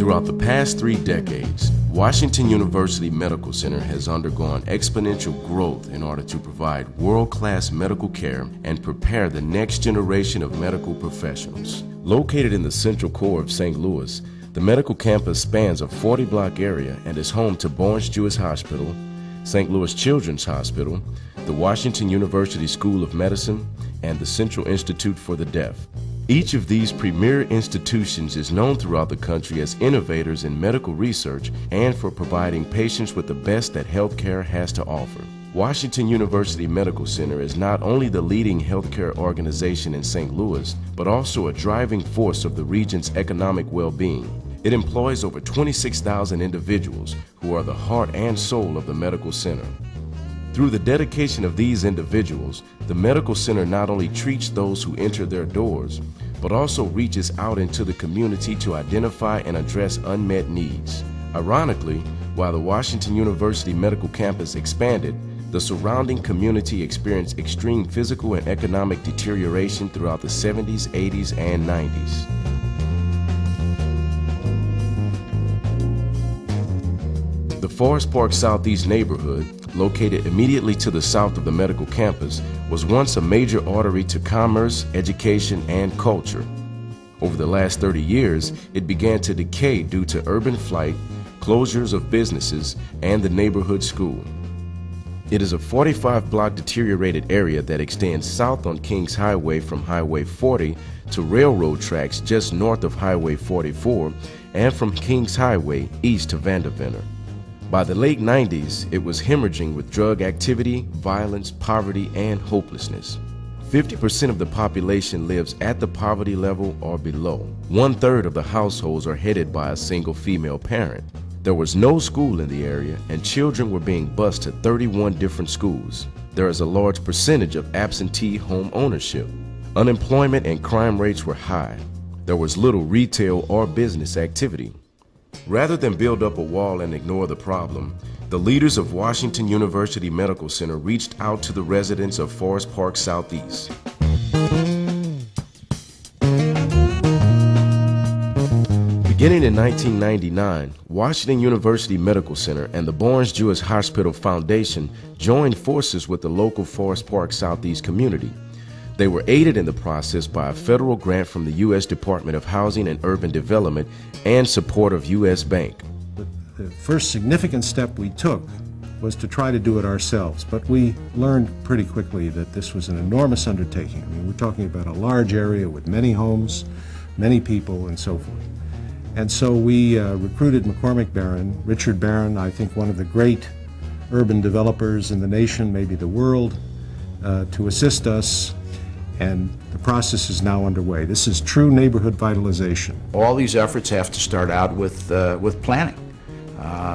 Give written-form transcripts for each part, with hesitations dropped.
Throughout the past 3 decades, Washington University Medical Center has undergone exponential growth in order to provide world-class medical care and prepare the next generation of medical professionals. Located in the central core of St. Louis, the medical campus spans a 40-block area and is home to Barnes Jewish Hospital, St. Louis Children's Hospital, the Washington University School of Medicine, and the Central Institute for the Deaf. Each of these premier institutions is known throughout the country as innovators in medical research and for providing patients with the best that healthcare has to offer. Washington University Medical Center is not only the leading healthcare organization in St. Louis, but also a driving force of the region's economic well-being. It employs over 26,000 individuals who are the heart and soul of the medical center. Through the dedication of these individuals, the medical center not only treats those who enter their doors, but also reaches out into the community to identify and address unmet needs. Ironically, while the Washington University Medical Campus expanded, the surrounding community experienced extreme physical and economic deterioration throughout the 70s, 80s, and 90s. The Forest Park Southeast neighborhood, located immediately to the south of the medical campus, was once a major artery to commerce, education, and culture. Over the last 30 years, it began to decay due to urban flight, closures of businesses, and the neighborhood school. It is a 45-block deteriorated area that extends south on Kings Highway from Highway 40 to railroad tracks just north of Highway 44 and from Kings Highway east to Vanderventor. By the late 90s, it was hemorrhaging with drug activity, violence, poverty, and hopelessness. 50% of the population lives at the poverty level or below. 1/3 of the households are headed by a single female parent. There was no school in the area, and children were being bused to 31 different schools. There is a large percentage of absentee home ownership. Unemployment and crime rates were high. There was little retail or business activity. Rather than build up a wall and ignore the problem, the leaders of Washington University Medical Center reached out to the residents of Forest Park Southeast. Beginning in 1999, Washington University Medical Center and the Barnes Jewish Hospital Foundation joined forces with the local Forest Park Southeast community. They were aided in the process by a federal grant from the U.S. Department of Housing and Urban Development and support of U.S. Bank. The first significant step we took was to try to do it ourselves, but we learned pretty quickly that this was an enormous undertaking. I mean, we're talking about a large area with many homes, many people, and so forth. And so we recruited McCormack Baron, Richard Baron, I think one of the great urban developers in the nation, maybe the world, to assist us. And the process is now underway. This is true neighborhood vitalization. All these efforts have to start out with planning.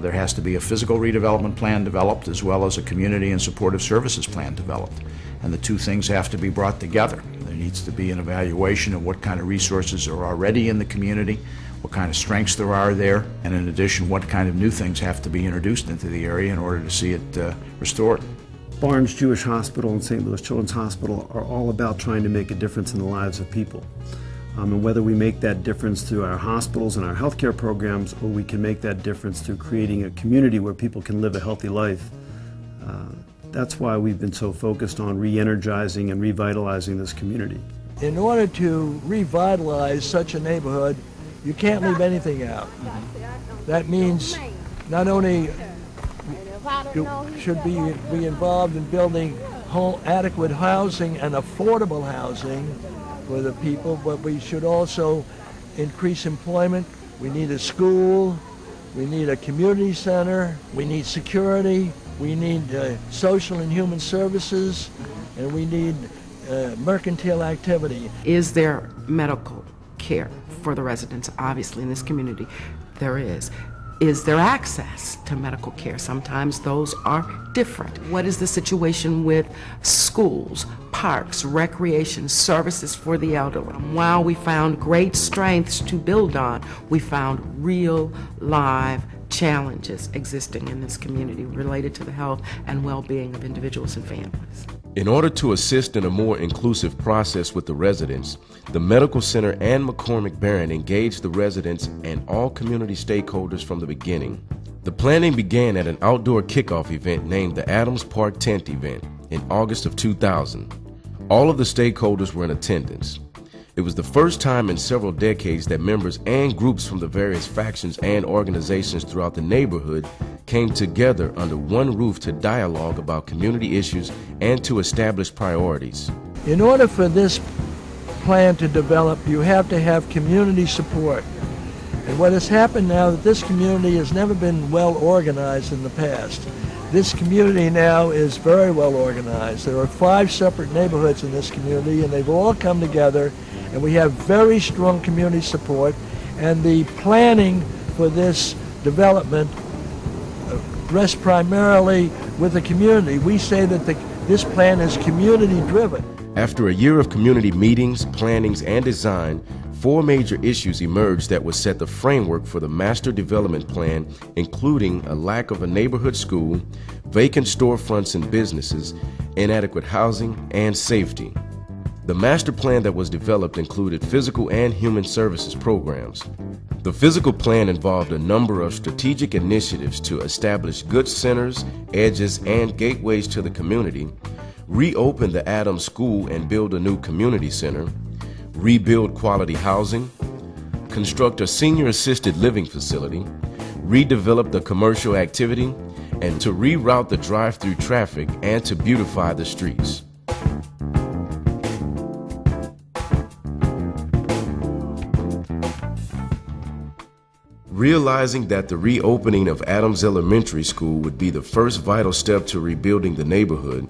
There has to be a physical redevelopment plan developed as well as a community and supportive services plan developed. And the two things have to be brought together. There needs to be an evaluation of what kind of resources are already in the community, what kind of strengths there are there, and in addition, what kind of new things have to be introduced into the area in order to see it restored. Barnes Jewish Hospital and St. Louis Children's Hospital are all about trying to make a difference in the lives of people. And whether we make that difference through our hospitals and our healthcare programs, or we can make that difference through creating a community where people can live a healthy life, that's why we've been so focused on re-energizing and revitalizing this community. In order to revitalize such a neighborhood, you can't leave anything out. That means not only you should be involved in building adequate housing and affordable housing for the people, but we should also increase employment. We need a school, we need a community center, we need security, we need social and human services, and we need mercantile activity. Is there medical care for the residents? Obviously, in this community, there is. Is there access to medical care? Sometimes those are different. What is the situation with schools, parks, recreation, services for the elderly? While we found great strengths to build on, we found real, live challenges existing in this community related to the health and well-being of individuals and families. In order to assist in a more inclusive process with the residents, the Medical Center and McCormack Baron engaged the residents and all community stakeholders from the beginning. The planning began at an outdoor kickoff event named the Adams Park Tent Event in August of 2000. All of the stakeholders were in attendance. It was the first time in several decades that members and groups from the various factions and organizations throughout the neighborhood came together under one roof to dialogue about community issues and to establish priorities. In order for this plan to develop, you have to have community support. And what has happened now that this community has never been well organized in the past. This community now is very well organized. There are 5 separate neighborhoods in this community, and they've all come together, and we have very strong community support, and the planning for this development rests primarily with the community. We say that this plan is community-driven. After a year of community meetings, plannings, and design, 4 major issues emerged that would set the framework for the master development plan, including a lack of a neighborhood school, vacant storefronts and businesses, inadequate housing, and safety. The master plan that was developed included physical and human services programs. The physical plan involved a number of strategic initiatives to establish good centers, edges, and gateways to the community, reopen the Adams School and build a new community center, rebuild quality housing, construct a senior assisted living facility, redevelop the commercial activity, and to reroute the drive-through traffic and to beautify the streets. Realizing that the reopening of Adams Elementary School would be the first vital step to rebuilding the neighborhood,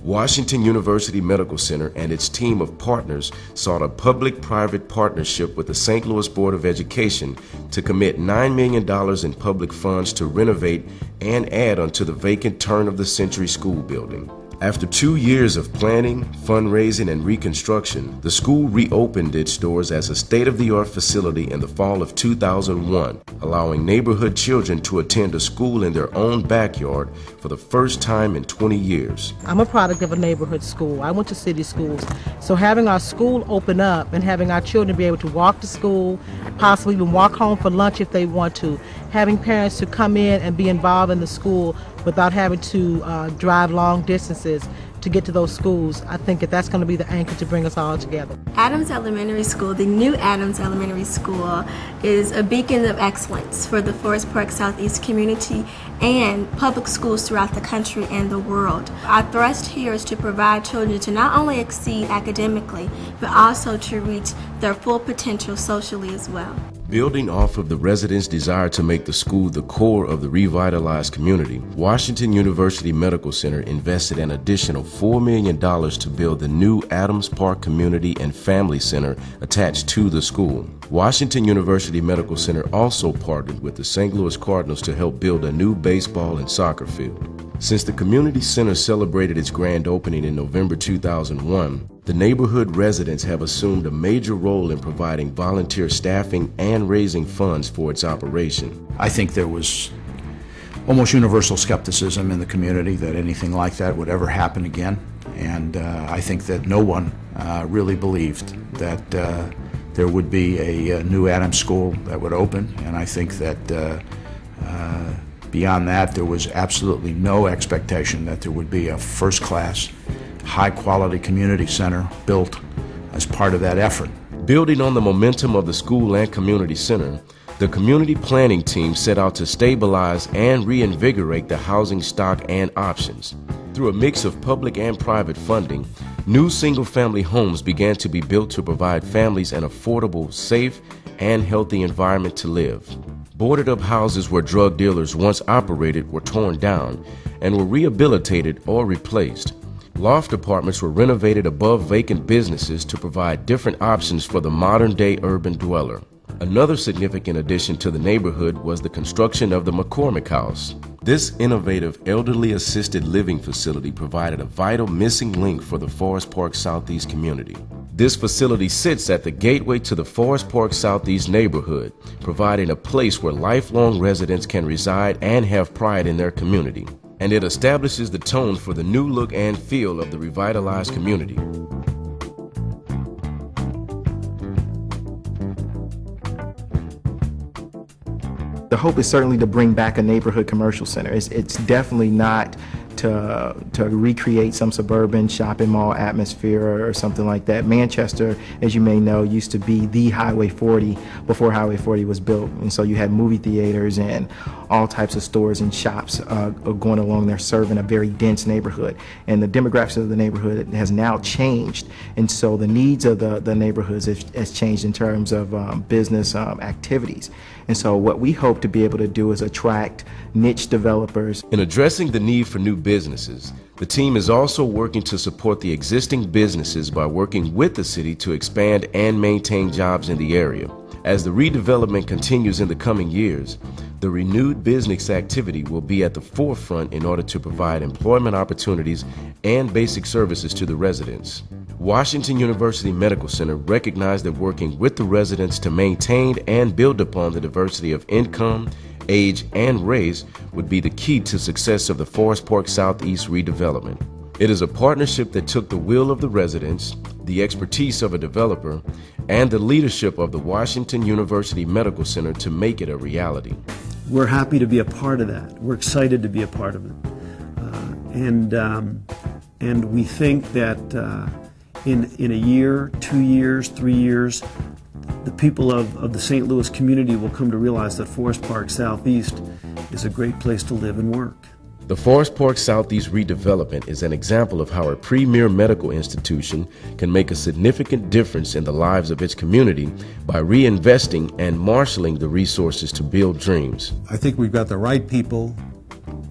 Washington University Medical Center and its team of partners sought a public-private partnership with the St. Louis Board of Education to commit $9 million in public funds to renovate and add onto the vacant turn-of-the-century school building. After 2 years of planning, fundraising, and reconstruction, the school reopened its doors as a state-of-the-art facility in the fall of 2001, allowing neighborhood children to attend a school in their own backyard for the first time in 20 years. I'm a product of a neighborhood school. I went to city schools. So having our school open up and having our children be able to walk to school, possibly even walk home for lunch if they want to, having parents to come in and be involved in the school without having to drive long distances to get to those schools, I think that's going to be the anchor to bring us all together. Adams Elementary School, the new Adams Elementary School, is a beacon of excellence for the Forest Park Southeast community and public schools throughout the country and the world. Our thrust here is to provide children to not only exceed academically, but also to reach their full potential socially as well. Building off of the residents' desire to make the school the core of the revitalized community, Washington University Medical Center invested an additional $4 million to build the new Adams Park Community and Family Center attached to the school. Washington University Medical Center also partnered with the St. Louis Cardinals to help build a new baseball and soccer field. Since the community center celebrated its grand opening in November 2001, the neighborhood residents have assumed a major role in providing volunteer staffing and raising funds for its operation. I think there was almost universal skepticism in the community that anything like that would ever happen again, and I think that no one really believed that there would be a new Adams School that would open, and I think that beyond that, there was absolutely no expectation that there would be a first-class, high-quality community center built as part of that effort. Building on the momentum of the school and community center, the community planning team set out to stabilize and reinvigorate the housing stock and options. Through a mix of public and private funding, new single-family homes began to be built to provide families an affordable, safe, and healthy environment to live. Boarded-up houses where drug dealers once operated were torn down and were rehabilitated or replaced. Loft apartments were renovated above vacant businesses to provide different options for the modern-day urban dweller. Another significant addition to the neighborhood was the construction of the McCormack House. This innovative elderly-assisted living facility provided a vital missing link for the Forest Park Southeast community. This facility sits at the gateway to the Forest Park Southeast neighborhood, providing a place where lifelong residents can reside and have pride in their community. and it establishes the tone for the new look and feel of the revitalized community. The hope is certainly to bring back a neighborhood commercial center. It's definitely not to recreate some suburban shopping mall atmosphere or something like that. Manchester, as you may know, used to be the Highway 40 before Highway 40 was built. And so you had movie theaters and all types of stores and shops going along there serving a very dense neighborhood. And the demographics of the neighborhood has now changed. And so the needs of the neighborhoods has changed in terms of business activities. And so what we hope to be able to do is attract niche developers. In addressing the need for new businesses, the team is also working to support the existing businesses by working with the city to expand and maintain jobs in the area. As the redevelopment continues in the coming years, the renewed business activity will be at the forefront in order to provide employment opportunities and basic services to the residents. Washington University Medical Center recognized that working with the residents to maintain and build upon the diversity of income, age, and race would be the key to success of the Forest Park Southeast redevelopment. It is a partnership that took the will of the residents, the expertise of a developer, and the leadership of the Washington University Medical Center to make it a reality. We're happy to be a part of that. We're excited to be a part of it. And we think that in a year, 2 years, 3 years, the people of the St. Louis community will come to realize that Forest Park Southeast is a great place to live and work. The Forest Park Southeast redevelopment is an example of how a premier medical institution can make a significant difference in the lives of its community by reinvesting and marshaling the resources to build dreams. I think we've got the right people,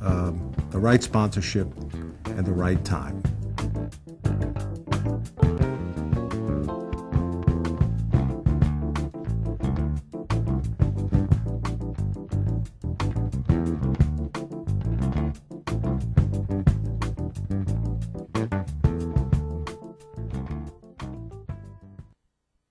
the right sponsorship, and the right time.